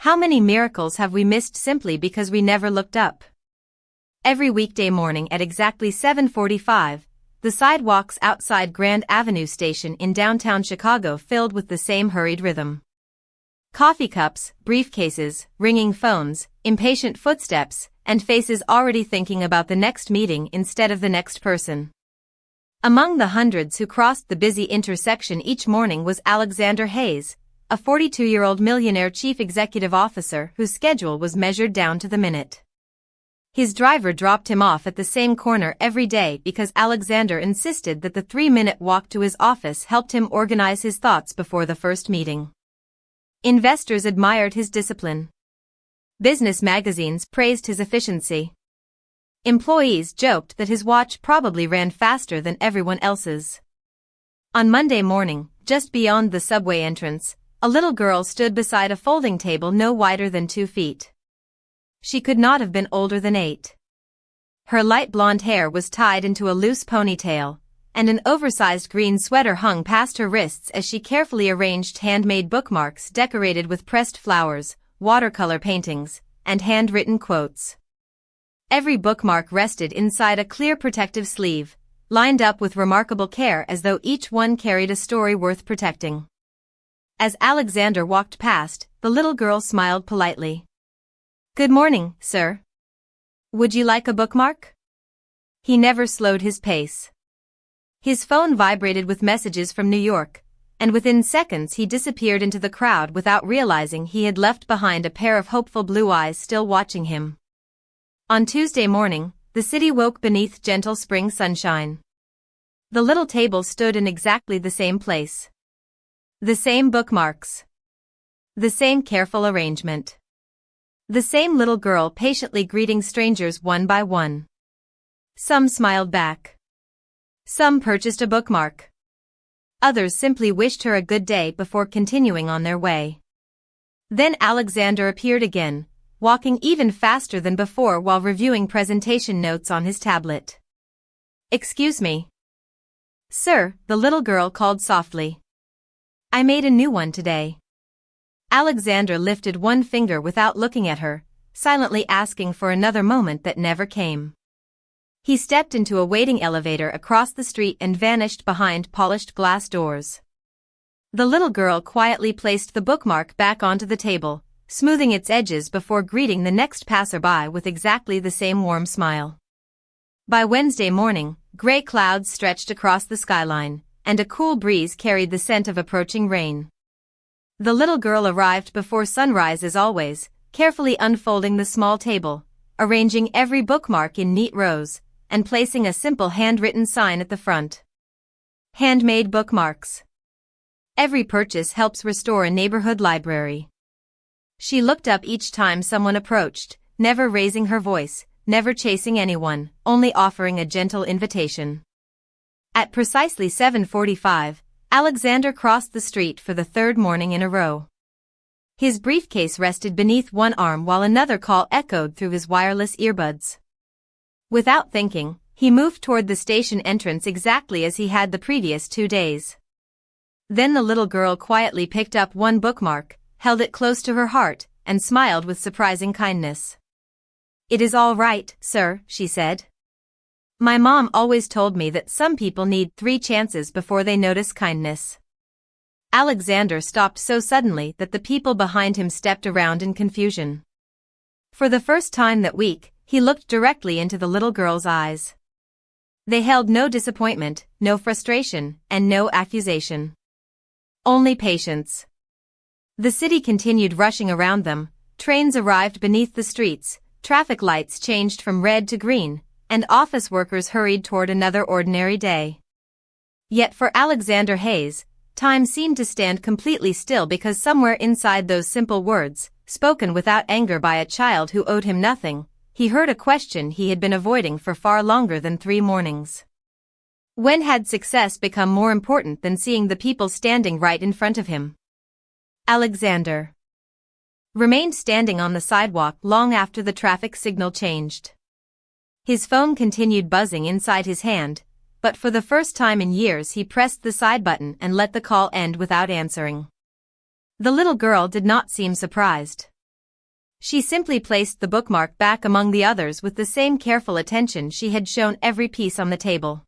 How many miracles have we missed simply because we never looked up? Every weekday morning at exactly 7:45, the sidewalks outside Grand Avenue Station in downtown Chicago filled with the same hurried rhythm. Coffee cups, briefcases, ringing phones, impatient footsteps, and faces already thinking about the next meeting instead of the next person. Among the hundreds who crossed the busy intersection each morning was Alexander Hayes, a 42-year-old millionaire chief executive officer whose schedule was measured down to the minute. His driver dropped him off at the same corner every day because Alexander insisted that the 3-minute walk to his office helped him organize his thoughts before the first meeting. Investors admired his discipline. Business magazines praised his efficiency. Employees joked that his watch probably ran faster than everyone else's. On Monday morning, just beyond the subway entrance, a little girl stood beside a folding table no wider than 2 feet. She could not have been older than 8. Her light blonde hair was tied into a loose ponytail, and an oversized green sweater hung past her wrists as she carefully arranged handmade bookmarks decorated with pressed flowers, watercolor paintings, and handwritten quotes. Every bookmark rested inside a clear protective sleeve, lined up with remarkable care as though each one carried a story worth protecting. As Alexander walked past, the little girl smiled politely. "Good morning, sir. Would you like a bookmark?" He never slowed his pace. His phone vibrated with messages from New York, and within seconds he disappeared into the crowd without realizing he had left behind a pair of hopeful blue eyes still watching him. On Tuesday morning, the city woke beneath gentle spring sunshine. The little table stood in exactly the same place. The same bookmarks. The same careful arrangement. The same little girl patiently greeting strangers one by one. Some smiled back. Some purchased a bookmark. Others simply wished her a good day before continuing on their way. Then Alexander appeared again, walking even faster than before while reviewing presentation notes on his tablet. "Excuse me." "Sir," the little girl called softly. "I made a new one today." Alexander lifted one finger without looking at her, silently asking for another moment that never came. He stepped into a waiting elevator across the street and vanished behind polished glass doors. The little girl quietly placed the bookmark back onto the table, smoothing its edges before greeting the next passerby with exactly the same warm smile. By Wednesday morning, gray clouds stretched across the skyline, and a cool breeze carried the scent of approaching rain. The little girl arrived before sunrise as always, carefully unfolding the small table, arranging every bookmark in neat rows, and placing a simple handwritten sign at the front. Handmade bookmarks. Every purchase helps restore a neighborhood library. She looked up each time someone approached, never raising her voice, never chasing anyone, only offering a gentle invitation. At precisely 7:45, Alexander crossed the street for the 3rd morning in a row. His briefcase rested beneath one arm while another call echoed through his wireless earbuds. Without thinking, he moved toward the station entrance exactly as he had the previous 2 days. Then the little girl quietly picked up one bookmark, held it close to her heart, and smiled with surprising kindness. "It is all right, sir," she said. "My mom always told me that some people need 3 chances before they notice kindness." Alexander stopped so suddenly that the people behind him stepped around in confusion. For the first time that week, he looked directly into the little girl's eyes. They held no disappointment, no frustration, and no accusation. Only patience. The city continued rushing around them, trains arrived beneath the streets, traffic lights changed from red to green, and office workers hurried toward another ordinary day. Yet for Alexander Hayes, time seemed to stand completely still because somewhere inside those simple words, spoken without anger by a child who owed him nothing, he heard a question he had been avoiding for far longer than 3 mornings. When had success become more important than seeing the people standing right in front of him? Alexander remained standing on the sidewalk long after the traffic signal changed. His phone continued buzzing inside his hand, but for the first time in years he pressed the side button and let the call end without answering. The little girl did not seem surprised. She simply placed the bookmark back among the others with the same careful attention she had shown every piece on the table.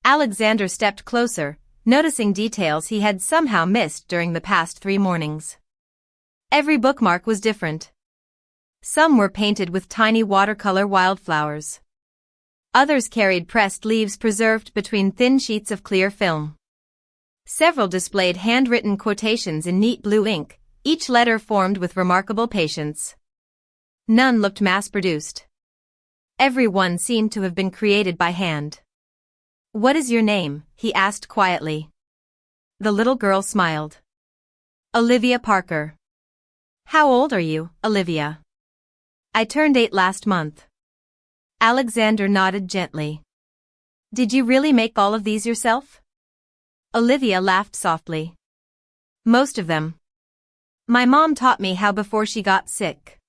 Alexander stepped closer, noticing details he had somehow missed during the past 3 mornings. Every bookmark was different. Some were painted with tiny watercolor wildflowers. Others carried pressed leaves preserved between thin sheets of clear film. Several displayed handwritten quotations in neat blue ink, each letter formed with remarkable patience. None looked mass-produced. Every one seemed to have been created by hand. "What is your name?" he asked quietly. The little girl smiled. "Olivia Parker." "How old are you, Olivia?" "I turned 8 last month." Alexander nodded gently. "Did you really make all of these yourself?" Olivia laughed softly. "Most of them. My mom taught me how before she got sick.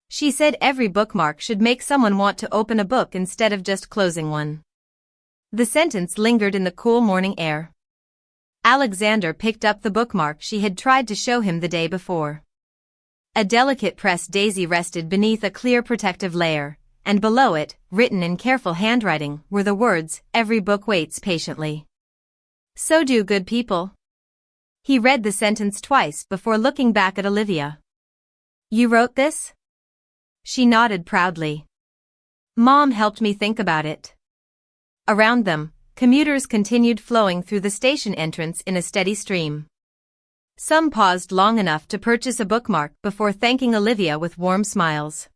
She said every bookmark should make someone want to open a book instead of just closing one." The sentence lingered in the cool morning air. Alexander picked up the bookmark she had tried to show him the day before. A delicate pressed daisy rested beneath a clear protective layer, and below it, written in careful handwriting, were the words, "Every book waits patiently. So do good people." He read the sentence twice before looking back at Olivia. "You wrote this?" She nodded proudly. "Mom helped me think about it." Around them, commuters continued flowing through the station entrance in a steady stream. Some paused long enough to purchase a bookmark before thanking Olivia with warm smiles.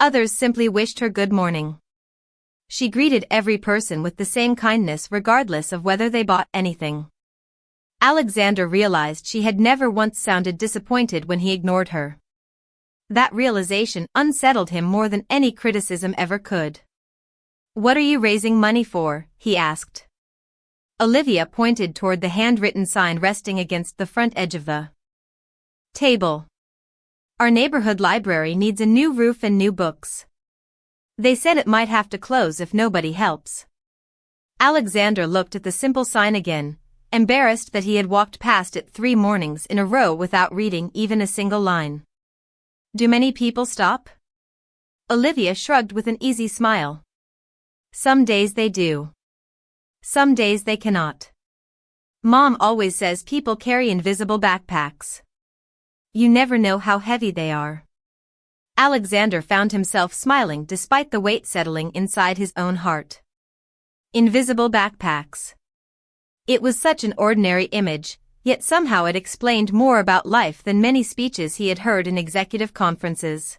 Others simply wished her good morning. She greeted every person with the same kindness regardless of whether they bought anything. Alexander realized she had never once sounded disappointed when he ignored her. That realization unsettled him more than any criticism ever could. "What are you raising money for?" he asked. Olivia pointed toward the handwritten sign resting against the front edge of the table. "Our neighborhood library needs a new roof and new books. They said it might have to close if nobody helps." Alexander looked at the simple sign again, embarrassed that he had walked past it 3 mornings in a row without reading even a single line. "Do many people stop?" Olivia shrugged with an easy smile. "Some days they do. Some days they cannot. Mom always says people carry invisible backpacks. You never know how heavy they are." Alexander found himself smiling despite the weight settling inside his own heart. Invisible backpacks. It was such an ordinary image, yet somehow it explained more about life than many speeches he had heard in executive conferences.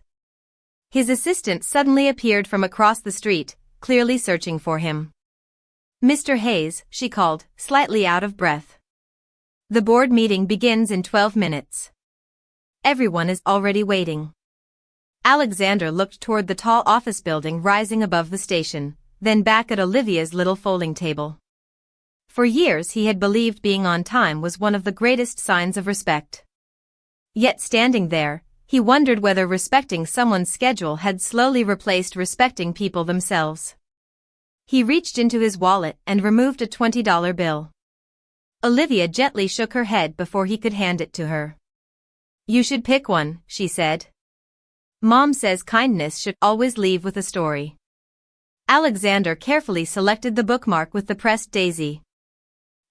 His assistant suddenly appeared from across the street, clearly searching for him. "Mr. Hayes," she called, slightly out of breath. "The board meeting begins in 12 minutes. Everyone is already waiting." Alexander looked toward the tall office building rising above the station, then back at Olivia's little folding table. For years he had believed being on time was one of the greatest signs of respect. Yet standing there, he wondered whether respecting someone's schedule had slowly replaced respecting people themselves. He reached into his wallet and removed a $20 bill. Olivia gently shook her head before he could hand it to her. "You should pick one," she said. "Mom says kindness should always leave with a story." Alexander carefully selected the bookmark with the pressed daisy.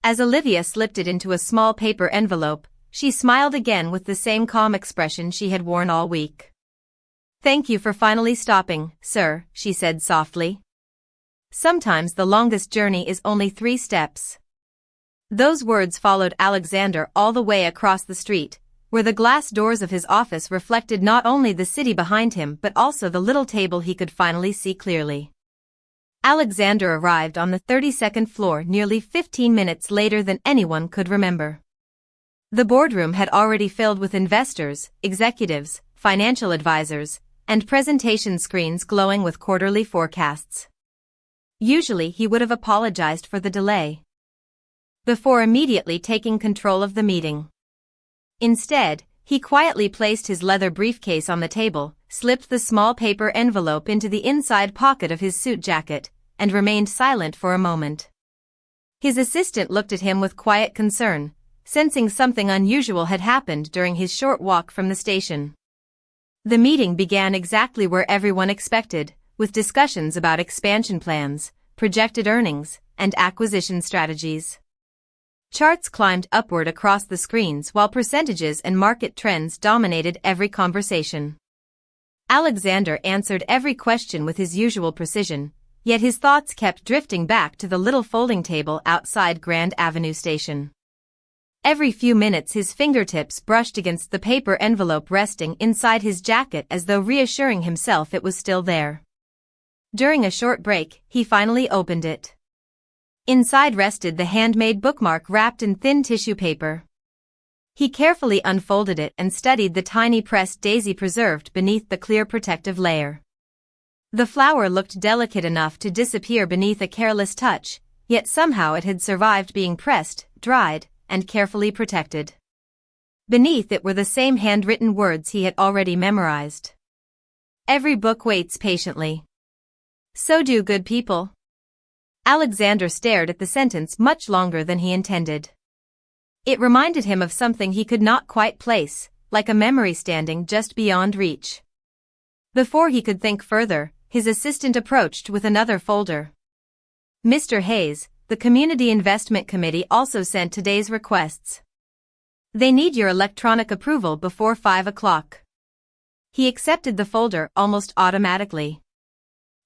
As Olivia slipped it into a small paper envelope, she smiled again with the same calm expression she had worn all week. "Thank you for finally stopping, sir," she said softly. "Sometimes the longest journey is only 3 steps." Those words followed Alexander all the way across the street, where the glass doors of his office reflected not only the city behind him but also the little table he could finally see clearly. Alexander arrived on the 32nd floor nearly 15 minutes later than anyone could remember. The boardroom had already filled with investors, executives, financial advisors, and presentation screens glowing with quarterly forecasts. Usually he would have apologized for the delay before immediately taking control of the meeting. Instead, he quietly placed his leather briefcase on the table, slipped the small paper envelope into the inside pocket of his suit jacket, and remained silent for a moment. His assistant looked at him with quiet concern, sensing something unusual had happened during his short walk from the station. The meeting began exactly where everyone expected, with discussions about expansion plans, projected earnings, and acquisition strategies. Charts climbed upward across the screens while percentages and market trends dominated every conversation. Alexander answered every question with his usual precision, yet his thoughts kept drifting back to the little folding table outside Grand Avenue Station. Every few minutes his fingertips brushed against the paper envelope resting inside his jacket as though reassuring himself it was still there. During a short break, he finally opened it. Inside rested the handmade bookmark wrapped in thin tissue paper. He carefully unfolded it and studied the tiny pressed daisy preserved beneath the clear protective layer. The flower looked delicate enough to disappear beneath a careless touch, yet somehow it had survived being pressed, dried, and carefully protected. Beneath it were the same handwritten words he had already memorized. Every book waits patiently. So do good people. Alexander stared at the sentence much longer than he intended. It reminded him of something he could not quite place, like a memory standing just beyond reach. Before he could think further, his assistant approached with another folder. Mr. Hayes, the Community Investment Committee also sent today's requests. They need your electronic approval before 5 o'clock. He accepted the folder almost automatically.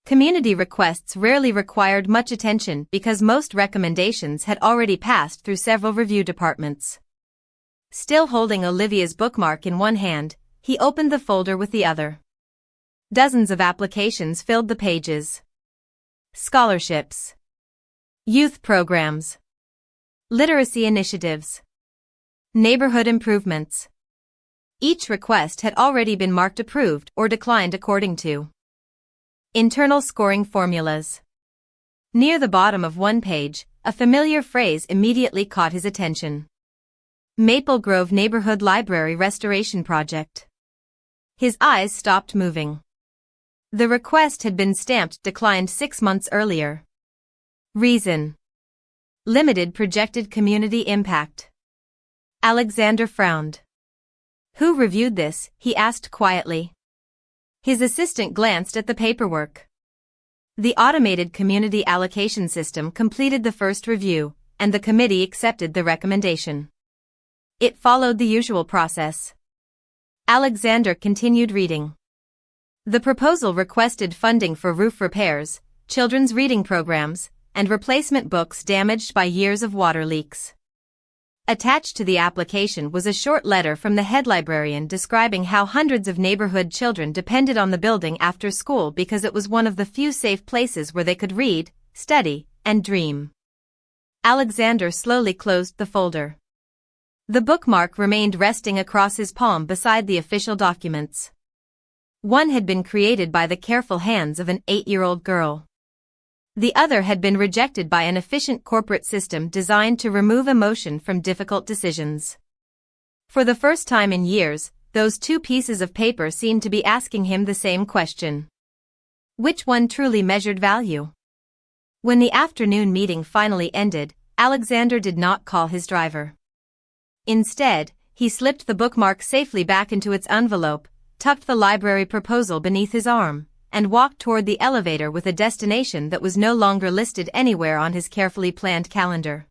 Community requests rarely required much attention because most recommendations had already passed through several review departments. Still holding Olivia's bookmark in one hand, he opened the folder with the other. Dozens of applications filled the pages. Scholarships. Youth programs. Literacy initiatives. Neighborhood improvements. Each request had already been marked approved or declined according to internal scoring formulas. Near the bottom of one page, a familiar phrase immediately caught his attention. Maple Grove Neighborhood Library Restoration Project. His eyes stopped moving. The request had been stamped declined 6 months earlier. Reason: limited projected community impact. Alexander frowned. Who reviewed this? He asked quietly. His assistant glanced at the paperwork. The automated community allocation system completed the first review, and the committee accepted the recommendation. It followed the usual process. Alexander continued reading. The proposal requested funding for roof repairs, children's reading programs, and replacement books damaged by years of water leaks. Attached to the application was a short letter from the head librarian describing how hundreds of neighborhood children depended on the building after school because it was one of the few safe places where they could read, study, and dream. Alexander slowly closed the folder. The bookmark remained resting across his palm beside the official documents. One had been created by the careful hands of an 8-year-old girl. The other had been rejected by an efficient corporate system designed to remove emotion from difficult decisions. For the first time in years, those two pieces of paper seemed to be asking him the same question. Which one truly measured value? When the afternoon meeting finally ended, Alexander did not call his driver. Instead, he slipped the bookmark safely back into its envelope, tucked the library proposal beneath his arm, and walked toward the elevator with a destination that was no longer listed anywhere on his carefully planned calendar.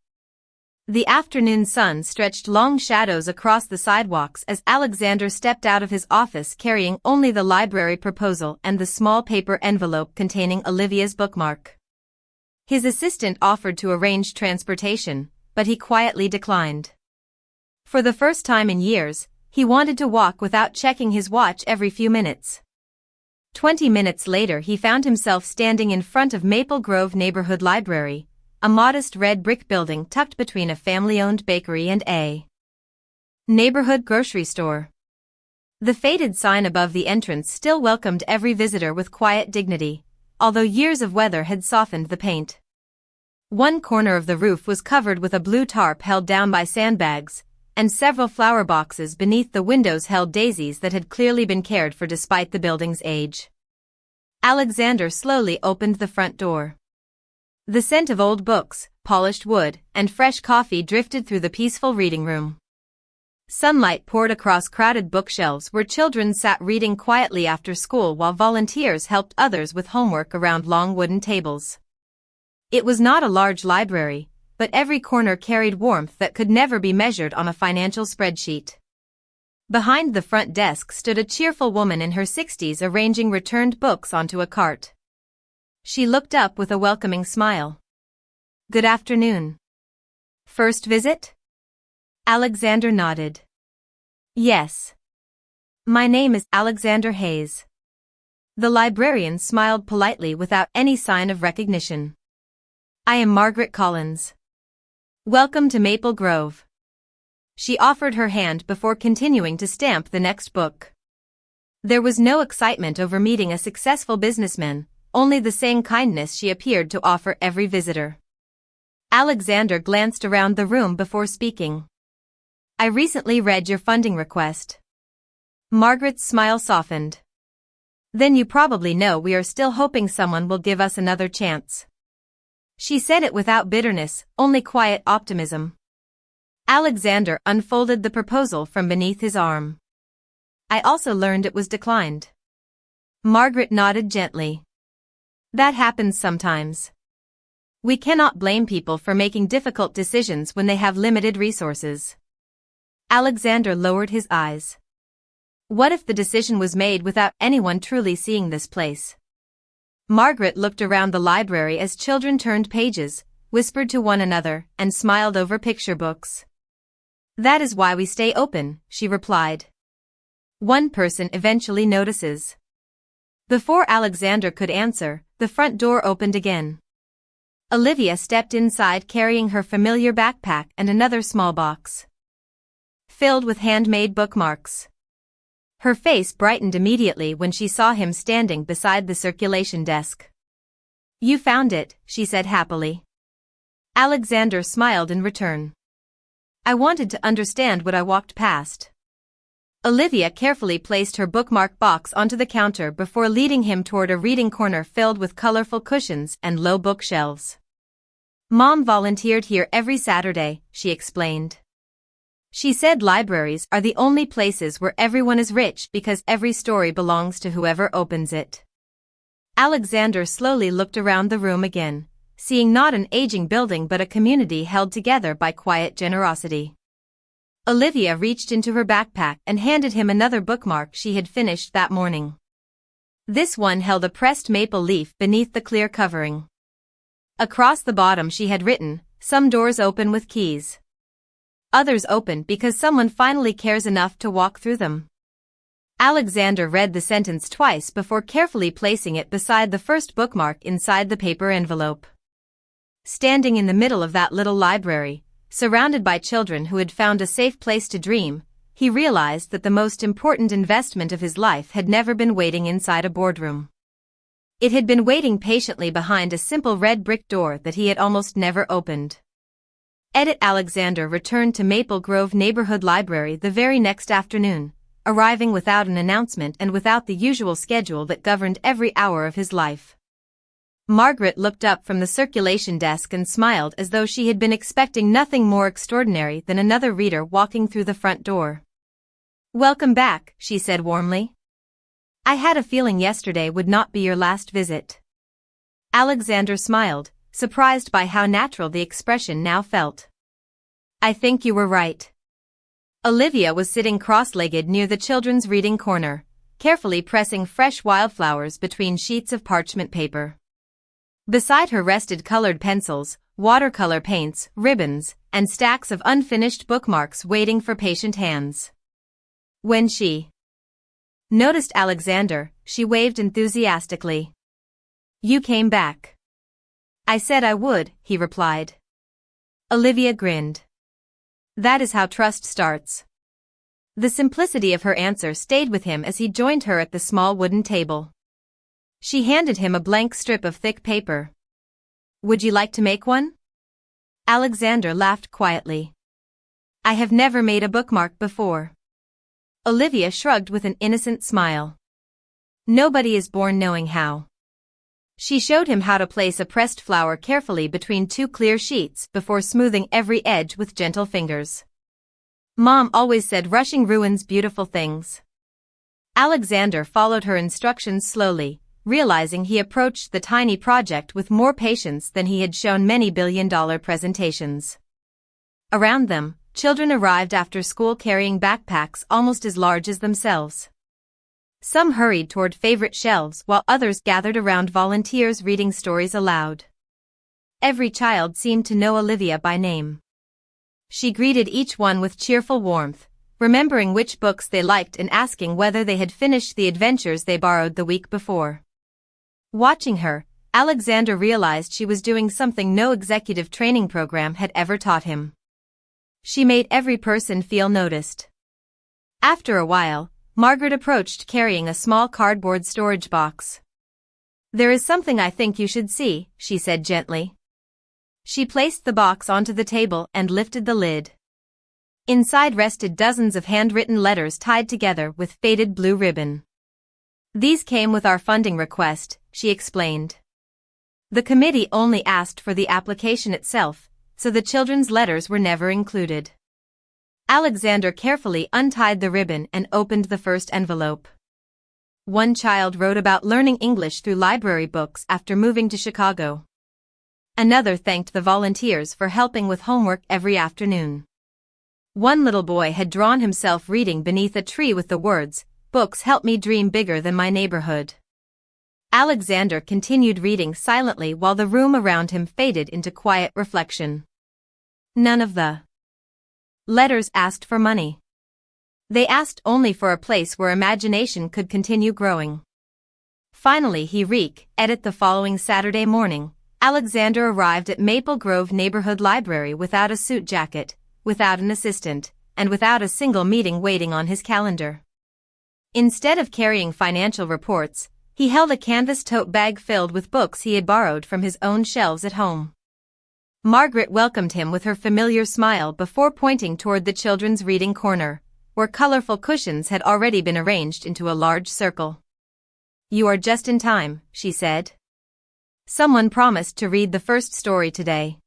The afternoon sun stretched long shadows across the sidewalks as Alexander stepped out of his office carrying only the library proposal and the small paper envelope containing Olivia's bookmark. His assistant offered to arrange transportation, but he quietly declined. For the first time in years, he wanted to walk without checking his watch every few minutes. 20 minutes later he found himself standing in front of Maple Grove Neighborhood Library, a modest red brick building tucked between a family-owned bakery and a neighborhood grocery store. The faded sign above the entrance still welcomed every visitor with quiet dignity, although years of weather had softened the paint. One corner of the roof was covered with a blue tarp held down by sandbags, and several flower boxes beneath the windows held daisies that had clearly been cared for despite the building's age. Alexander slowly opened the front door. The scent of old books, polished wood, and fresh coffee drifted through the peaceful reading room. Sunlight poured across crowded bookshelves where children sat reading quietly after school while volunteers helped others with homework around long wooden tables. It was not a large library, but every corner carried warmth that could never be measured on a financial spreadsheet. Behind the front desk stood a cheerful woman in her 60s arranging returned books onto a cart. She looked up with a welcoming smile. "Good afternoon. First visit?" Alexander nodded. "Yes. My name is Alexander Hayes." The librarian smiled politely without any sign of recognition. "I am Margaret Collins. Welcome to Maple Grove." She offered her hand before continuing to stamp the next book. There was no excitement over meeting a successful businessman, only the same kindness she appeared to offer every visitor. Alexander glanced around the room before speaking. "I recently read your funding request." Margaret's smile softened. "Then you probably know we are still hoping someone will give us another chance." She said it without bitterness, only quiet optimism. Alexander unfolded the proposal from beneath his arm. "I also learned it was declined." Margaret nodded gently. "That happens sometimes. We cannot blame people for making difficult decisions when they have limited resources." Alexander lowered his eyes. What if the decision was made without anyone truly seeing this place? Margaret looked around the library as children turned pages, whispered to one another, and smiled over picture books. "That is why we stay open," she replied. "One person eventually notices." Before Alexander could answer, the front door opened again. Olivia stepped inside carrying her familiar backpack and another small box filled with handmade bookmarks. Her face brightened immediately when she saw him standing beside the circulation desk. "You found it," she said happily. Alexander smiled in return. "I wanted to understand what I walked past." Olivia carefully placed her bookmark box onto the counter before leading him toward a reading corner filled with colorful cushions and low bookshelves. "Mom volunteered here every Saturday," she explained. "She said libraries are the only places where everyone is rich because every story belongs to whoever opens it." Alexander slowly looked around the room again, seeing not an aging building but a community held together by quiet generosity. Olivia reached into her backpack and handed him another bookmark she had finished that morning. This one held a pressed maple leaf beneath the clear covering. Across the bottom she had written, "Some doors open with keys. Others open because someone finally cares enough to walk through them." Alexander read the sentence twice before carefully placing it beside the first bookmark inside the paper envelope. Standing in the middle of that little library, surrounded by children who had found a safe place to dream, he realized that the most important investment of his life had never been waiting inside a boardroom. It had been waiting patiently behind a simple red brick door that he had almost never opened. Alexander returned to Maple Grove Neighborhood Library the very next afternoon, arriving without an announcement and without the usual schedule that governed every hour of his life. Margaret looked up from the circulation desk and smiled as though she had been expecting nothing more extraordinary than another reader walking through the front door. "Welcome back," she said warmly. "I had a feeling yesterday would not be your last visit." Alexander smiled, surprised by how natural the expression now felt. "I think you were right." Olivia was sitting cross-legged near the children's reading corner, carefully pressing fresh wildflowers between sheets of parchment paper. Beside her rested colored pencils, watercolor paints, ribbons, and stacks of unfinished bookmarks waiting for patient hands. When she noticed Alexander, she waved enthusiastically. "You came back." "I said I would," he replied. Olivia grinned. "That is how trust starts." The simplicity of her answer stayed with him as he joined her at the small wooden table. She handed him a blank strip of thick paper. "Would you like to make one?" Alexander laughed quietly. "I have never made a bookmark before." Olivia shrugged with an innocent smile. "Nobody is born knowing how." She showed him how to place a pressed flower carefully between two clear sheets before smoothing every edge with gentle fingers. Mom always said rushing ruins beautiful things. Alexander followed her instructions slowly, realizing he approached the tiny project with more patience than he had shown many billion-dollar presentations. Around them, children arrived after school carrying backpacks almost as large as themselves. Some hurried toward favorite shelves while others gathered around volunteers reading stories aloud. Every child seemed to know Olivia by name. She greeted each one with cheerful warmth, remembering which books they liked and asking whether they had finished the adventures they borrowed the week before. Watching her, Alexander realized she was doing something no executive training program had ever taught him. She made every person feel noticed. After a while, Margaret approached carrying a small cardboard storage box. "There is something I think you should see," she said gently. She placed the box onto the table and lifted the lid. Inside rested dozens of handwritten letters tied together with faded blue ribbon. "These came with our funding request," she explained. The committee only asked for the application itself, so the children's letters were never included. Alexander carefully untied the ribbon and opened the first envelope. One child wrote about learning English through library books after moving to Chicago. Another thanked the volunteers for helping with homework every afternoon. One little boy had drawn himself reading beneath a tree with the words, "Books help me dream bigger than my neighborhood." Alexander continued reading silently while the room around him faded into quiet reflection. None of the letters asked for money. They asked only for a place where imagination could continue growing. Finally the following Saturday morning, Alexander arrived at Maple Grove Neighborhood Library without a suit jacket, without an assistant, and without a single meeting waiting on his calendar. Instead of carrying financial reports, he held a canvas tote bag filled with books he had borrowed from his own shelves at home. Margaret welcomed him with her familiar smile before pointing toward the children's reading corner, where colorful cushions had already been arranged into a large circle. "You are just in time," she said. "Someone promised to read the first story today."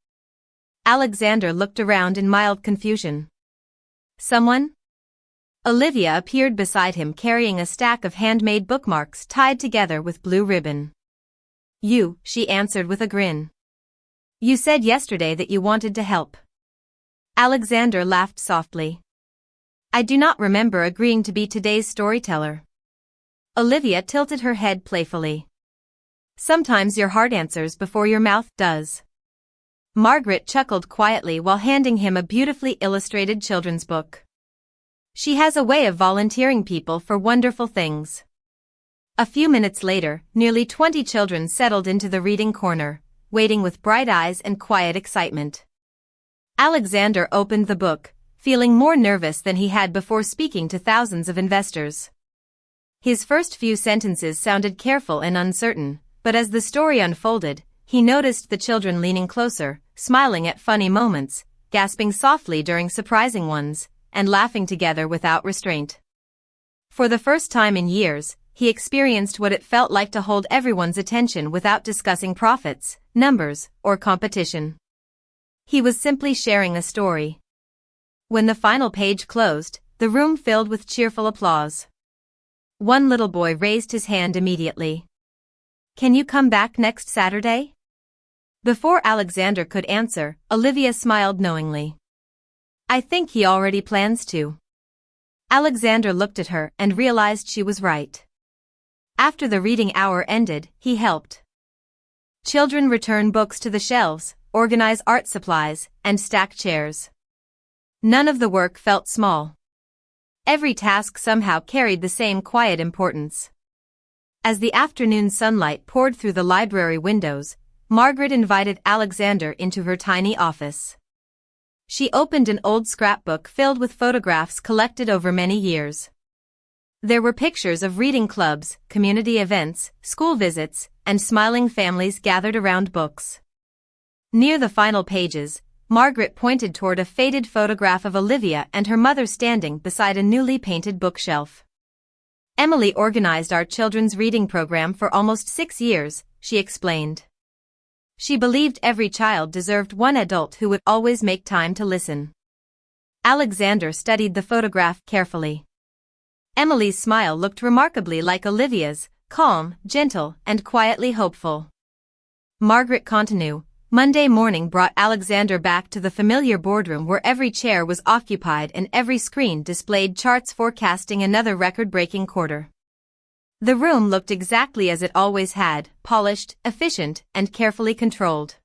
Alexander looked around in mild confusion. "Someone?" Olivia appeared beside him carrying a stack of handmade bookmarks tied together with blue ribbon. "You," she answered with a grin. "You said yesterday that you wanted to help." Alexander laughed softly. "I do not remember agreeing to be today's storyteller." Olivia tilted her head playfully. "Sometimes your heart answers before your mouth does." Margaret chuckled quietly while handing him a beautifully illustrated children's book. "She has a way of volunteering people for wonderful things." A few minutes later, nearly 20 children settled into the reading corner, waiting with bright eyes and quiet excitement. Alexander opened the book, feeling more nervous than he had before speaking to thousands of investors. His first few sentences sounded careful and uncertain, but as the story unfolded, he noticed the children leaning closer, smiling at funny moments, gasping softly during surprising ones, and laughing together without restraint. For the first time in years, he experienced what it felt like to hold everyone's attention without discussing profits, numbers, or competition. He was simply sharing a story. When the final page closed, the room filled with cheerful applause. One little boy raised his hand immediately. "Can you come back next Saturday?" Before Alexander could answer, Olivia smiled knowingly. "I think he already plans to." Alexander looked at her and realized she was right. After the reading hour ended, he helped children return books to the shelves, organize art supplies, and stack chairs. None of the work felt small. Every task somehow carried the same quiet importance. As the afternoon sunlight poured through the library windows, Margaret invited Alexander into her tiny office. She opened an old scrapbook filled with photographs collected over many years. There were pictures of reading clubs, community events, school visits, and smiling families gathered around books. Near the final pages, Margaret pointed toward a faded photograph of Olivia and her mother standing beside a newly painted bookshelf. "Emily organized our children's reading program for almost 6 years," she explained. She believed every child deserved one adult who would always make time to listen. Alexander studied the photograph carefully. Emily's smile looked remarkably like Olivia's, calm, gentle, and quietly hopeful. Margaret Continue. Monday morning brought Alexander back to the familiar boardroom where every chair was occupied and every screen displayed charts forecasting another record-breaking quarter. The room looked exactly as it always had, polished, efficient, and carefully controlled.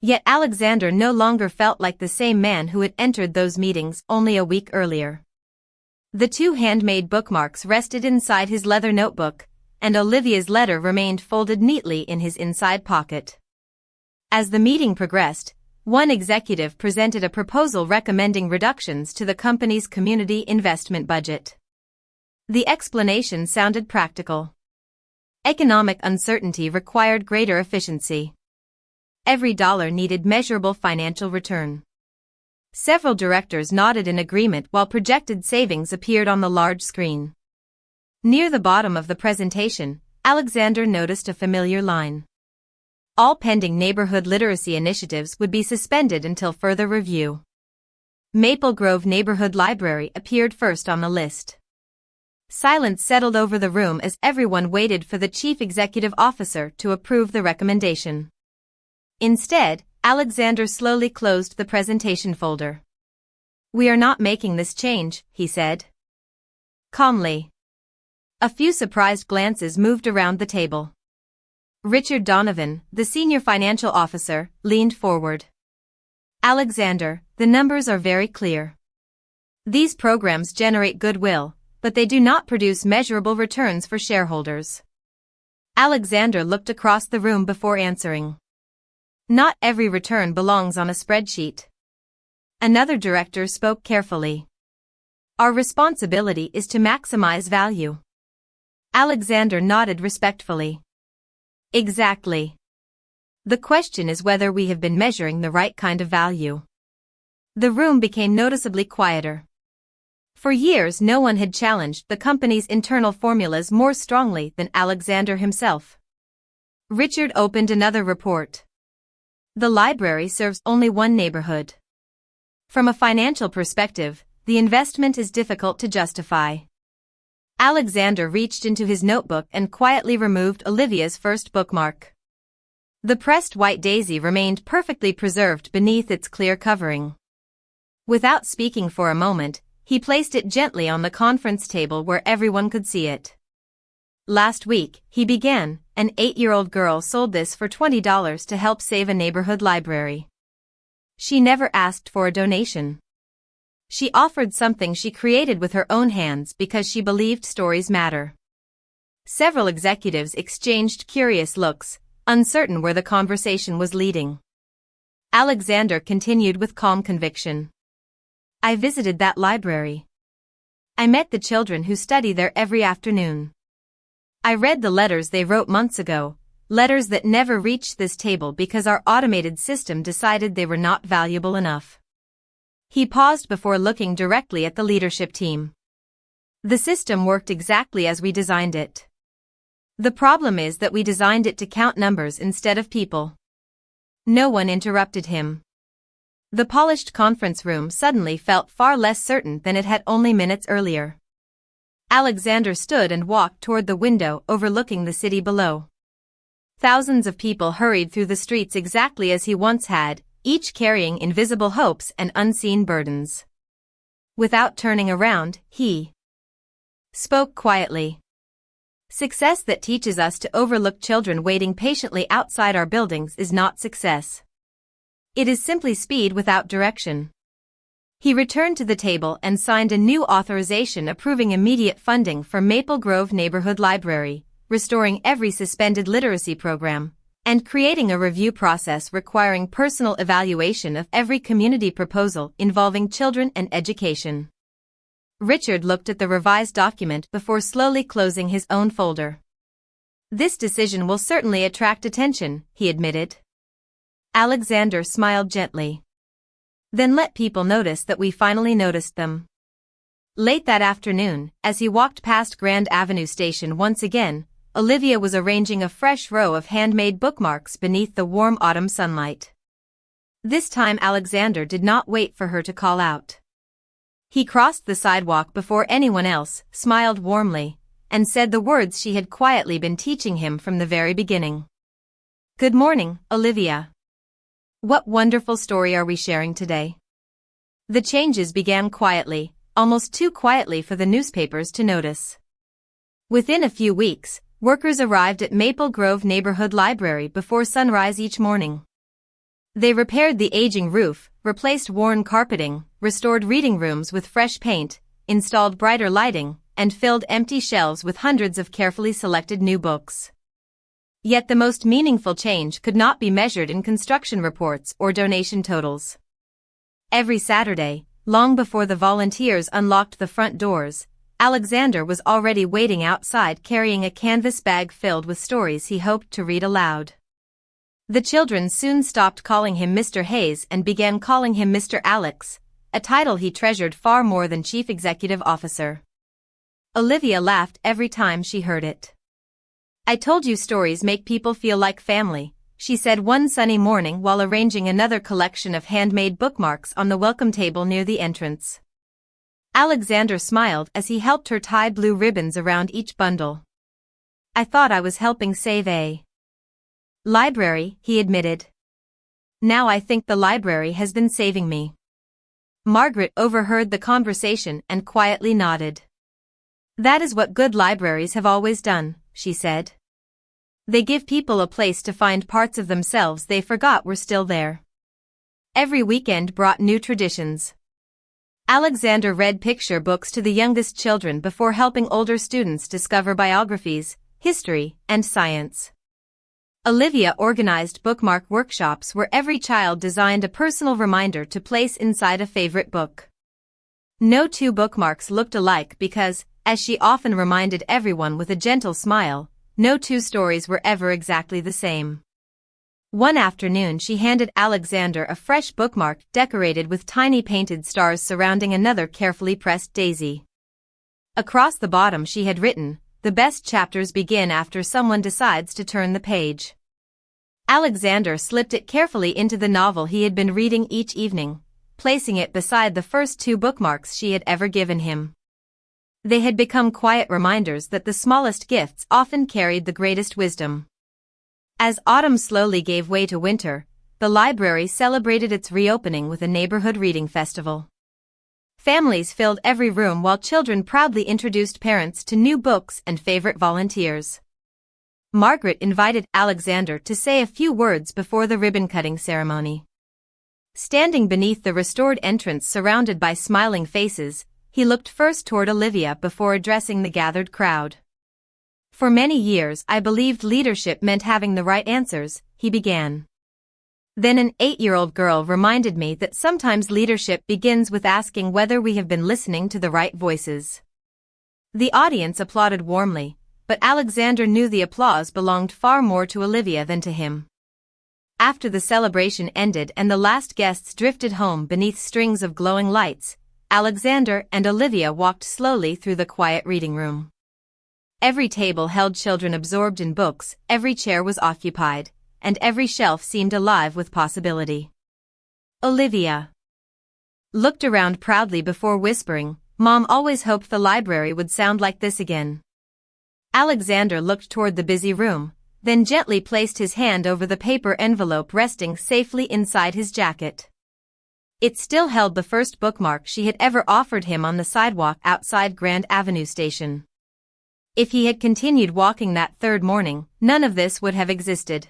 Yet Alexander no longer felt like the same man who had entered those meetings only a week earlier. The two handmade bookmarks rested inside his leather notebook, and Olivia's letter remained folded neatly in his inside pocket. As the meeting progressed, one executive presented a proposal recommending reductions to the company's community investment budget. The explanation sounded practical. Economic uncertainty required greater efficiency. Every dollar needed measurable financial return. Several directors nodded in agreement while projected savings appeared on the large screen. Near the bottom of the presentation, Alexander noticed a familiar line. All pending neighborhood literacy initiatives would be suspended until further review. Maple Grove Neighborhood Library appeared first on the list. Silence settled over the room as everyone waited for the chief executive officer to approve the recommendation. Instead, Alexander slowly closed the presentation folder. "We are not making this change," he said calmly. A few surprised glances moved around the table. Richard Donovan, the senior financial officer, leaned forward. "Alexander, the numbers are very clear. These programs generate goodwill, but they do not produce measurable returns for shareholders." Alexander looked across the room before answering. "Not every return belongs on a spreadsheet." Another director spoke carefully. "Our responsibility is to maximize value." Alexander nodded respectfully. "Exactly. The question is whether we have been measuring the right kind of value." The room became noticeably quieter. For years no one had challenged the company's internal formulas more strongly than Alexander himself. Richard opened another report. "The library serves only one neighborhood. From a financial perspective, the investment is difficult to justify." Alexander reached into his notebook and quietly removed Olivia's first bookmark. The pressed white daisy remained perfectly preserved beneath its clear covering. Without speaking for a moment, he placed it gently on the conference table where everyone could see it. "Last week," he began, "an 8-year-old girl sold this for $20 to help save a neighborhood library. She never asked for a donation. She offered something she created with her own hands because she believed stories matter." Several executives exchanged curious looks, uncertain where the conversation was leading. Alexander continued with calm conviction. "I visited that library. I met the children who study there every afternoon. I read the letters they wrote months ago, letters that never reached this table because our automated system decided they were not valuable enough." He paused before looking directly at the leadership team. "The system worked exactly as we designed it. The problem is that we designed it to count numbers instead of people." No one interrupted him. The polished conference room suddenly felt far less certain than it had only minutes earlier. Alexander stood and walked toward the window overlooking the city below. Thousands of people hurried through the streets exactly as he once had, each carrying invisible hopes and unseen burdens. Without turning around, he spoke quietly. "Success that teaches us to overlook children waiting patiently outside our buildings is not success. It is simply speed without direction." He returned to the table and signed a new authorization approving immediate funding for Maple Grove Neighborhood Library, restoring every suspended literacy program, and creating a review process requiring personal evaluation of every community proposal involving children and education. Richard looked at the revised document before slowly closing his own folder. "This decision will certainly attract attention," he admitted. Alexander smiled gently. "Then let people notice that we finally noticed them." Late that afternoon, as he walked past Grand Avenue Station once again, Olivia was arranging a fresh row of handmade bookmarks beneath the warm autumn sunlight. This time Alexander did not wait for her to call out. He crossed the sidewalk before anyone else, smiled warmly, and said the words she had quietly been teaching him from the very beginning. "Good morning, Olivia. What wonderful story are we sharing today?" The changes began quietly, almost too quietly for the newspapers to notice. Within a few weeks, workers arrived at Maple Grove Neighborhood Library before sunrise each morning. They repaired the aging roof, replaced worn carpeting, restored reading rooms with fresh paint, installed brighter lighting, and filled empty shelves with hundreds of carefully selected new books. Yet the most meaningful change could not be measured in construction reports or donation totals. Every Saturday, long before the volunteers unlocked the front doors, Alexander was already waiting outside carrying a canvas bag filled with stories he hoped to read aloud. The children soon stopped calling him Mr. Hayes and began calling him Mr. Alex, a title he treasured far more than Chief Executive Officer. Olivia laughed every time she heard it. "I told you stories make people feel like family," she said one sunny morning while arranging another collection of handmade bookmarks on the welcome table near the entrance. Alexander smiled as he helped her tie blue ribbons around each bundle. "I thought I was helping save a library," he admitted. "Now I think the library has been saving me." Margaret overheard the conversation and quietly nodded. "That is what good libraries have always done," she said. "They give people a place to find parts of themselves they forgot were still there." Every weekend brought new traditions. Alexander read picture books to the youngest children before helping older students discover biographies, history, and science. Olivia organized bookmark workshops where every child designed a personal reminder to place inside a favorite book. No two bookmarks looked alike because, as she often reminded everyone with a gentle smile, no two stories were ever exactly the same. One afternoon she handed Alexander a fresh bookmark decorated with tiny painted stars surrounding another carefully pressed daisy. Across the bottom she had written, "The best chapters begin after someone decides to turn the page." Alexander slipped it carefully into the novel he had been reading each evening, placing it beside the first two bookmarks she had ever given him. They had become quiet reminders that the smallest gifts often carried the greatest wisdom. As autumn slowly gave way to winter, the library celebrated its reopening with a neighborhood reading festival. Families filled every room while children proudly introduced parents to new books and favorite volunteers. Margaret invited Alexander to say a few words before the ribbon-cutting ceremony. Standing beneath the restored entrance surrounded by smiling faces, he looked first toward Olivia before addressing the gathered crowd. "For many years I believed leadership meant having the right answers," he began. "Then an 8-year-old girl reminded me that sometimes leadership begins with asking whether we have been listening to the right voices." The audience applauded warmly, but Alexander knew the applause belonged far more to Olivia than to him. After the celebration ended and the last guests drifted home beneath strings of glowing lights, Alexander and Olivia walked slowly through the quiet reading room. Every table held children absorbed in books, every chair was occupied, and every shelf seemed alive with possibility. Olivia looked around proudly before whispering, "Mom always hoped the library would sound like this again." Alexander looked toward the busy room, then gently placed his hand over the paper envelope resting safely inside his jacket. It still held the first bookmark she had ever offered him on the sidewalk outside Grand Avenue Station. If he had continued walking that third morning, none of this would have existed.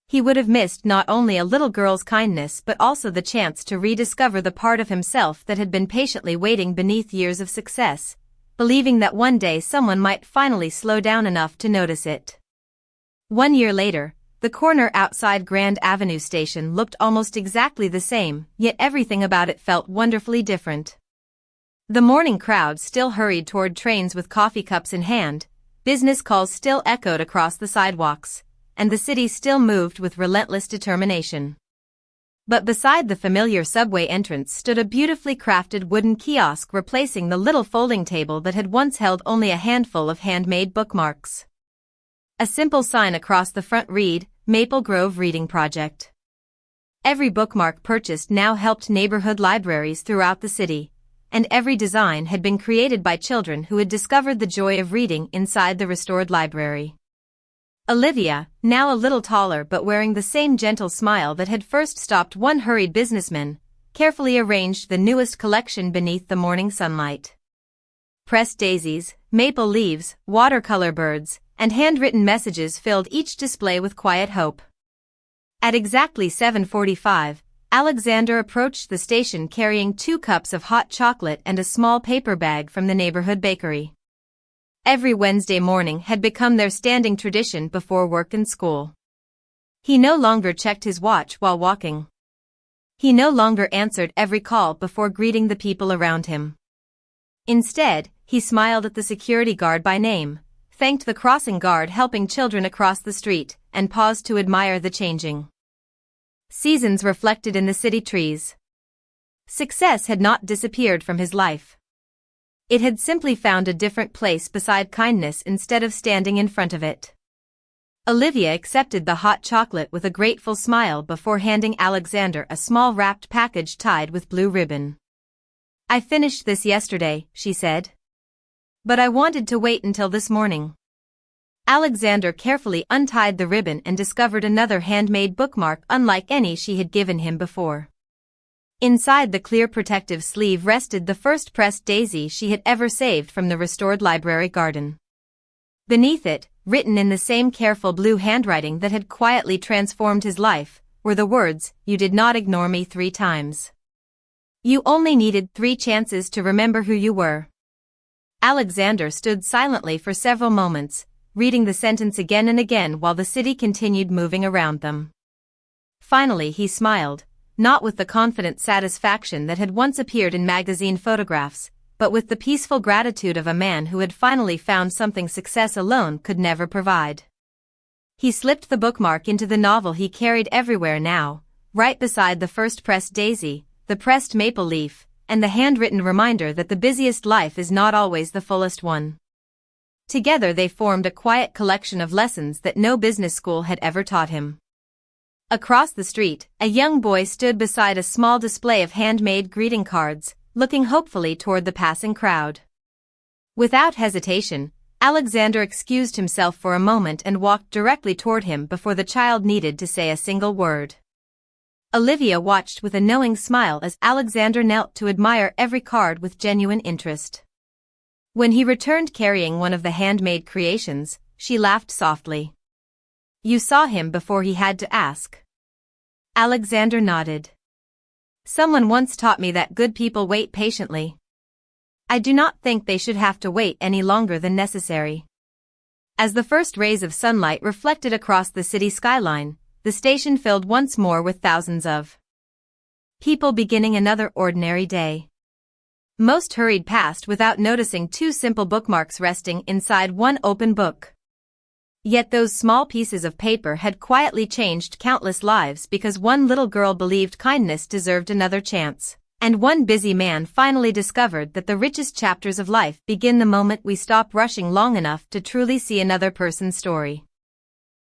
He would have missed not only a little girl's kindness but also the chance to rediscover the part of himself that had been patiently waiting beneath years of success, believing that one day someone might finally slow down enough to notice it. 1 year later, the corner outside Grand Avenue Station looked almost exactly the same, yet everything about it felt wonderfully different. The morning crowd still hurried toward trains with coffee cups in hand, business calls still echoed across the sidewalks, and the city still moved with relentless determination. But beside the familiar subway entrance stood a beautifully crafted wooden kiosk replacing the little folding table that had once held only a handful of handmade bookmarks. A simple sign across the front read, "Maple Grove Reading Project." Every bookmark purchased now helped neighborhood libraries throughout the city, and every design had been created by children who had discovered the joy of reading inside the restored library. Olivia, now a little taller but wearing the same gentle smile that had first stopped one hurried businessman, carefully arranged the newest collection beneath the morning sunlight. Pressed daisies, maple leaves, watercolor birds, and handwritten messages filled each display with quiet hope. At exactly 7:45, Alexander approached the station carrying 2 cups of hot chocolate and a small paper bag from the neighborhood bakery. Every Wednesday morning had become their standing tradition before work and school. He no longer checked his watch while walking. He no longer answered every call before greeting the people around him. Instead, he smiled at the security guard by name, thanked the crossing guard helping children across the street, and paused to admire the changing seasons reflected in the city trees. Success had not disappeared from his life. It had simply found a different place beside kindness instead of standing in front of it. Olivia accepted the hot chocolate with a grateful smile before handing Alexander a small wrapped package tied with blue ribbon. "I finished this yesterday," she said. "But I wanted to wait until this morning." Alexander carefully untied the ribbon and discovered another handmade bookmark unlike any she had given him before. Inside the clear protective sleeve rested the first pressed daisy she had ever saved from the restored library garden. Beneath it, written in the same careful blue handwriting that had quietly transformed his life, were the words, "You did not ignore me 3 times. You only needed 3 chances to remember who you were." Alexander stood silently for several moments, reading the sentence again and again while the city continued moving around them. Finally he smiled, not with the confident satisfaction that had once appeared in magazine photographs, but with the peaceful gratitude of a man who had finally found something success alone could never provide. He slipped the bookmark into the novel he carried everywhere now, right beside the first pressed daisy, the pressed maple leaf, and the handwritten reminder that the busiest life is not always the fullest one. Together they formed a quiet collection of lessons that no business school had ever taught him. Across the street, a young boy stood beside a small display of handmade greeting cards, looking hopefully toward the passing crowd. Without hesitation, Alexander excused himself for a moment and walked directly toward him before the child needed to say a single word. Olivia watched with a knowing smile as Alexander knelt to admire every card with genuine interest. When he returned carrying one of the handmade creations, she laughed softly. "You saw him before he had to ask." Alexander nodded. "Someone once taught me that good people wait patiently. I do not think they should have to wait any longer than necessary." As the first rays of sunlight reflected across the city skyline, the station filled once more with thousands of people beginning another ordinary day. Most hurried past without noticing 2 simple bookmarks resting inside one open book. Yet those small pieces of paper had quietly changed countless lives because one little girl believed kindness deserved another chance, and one busy man finally discovered that the richest chapters of life begin the moment we stop rushing long enough to truly see another person's story.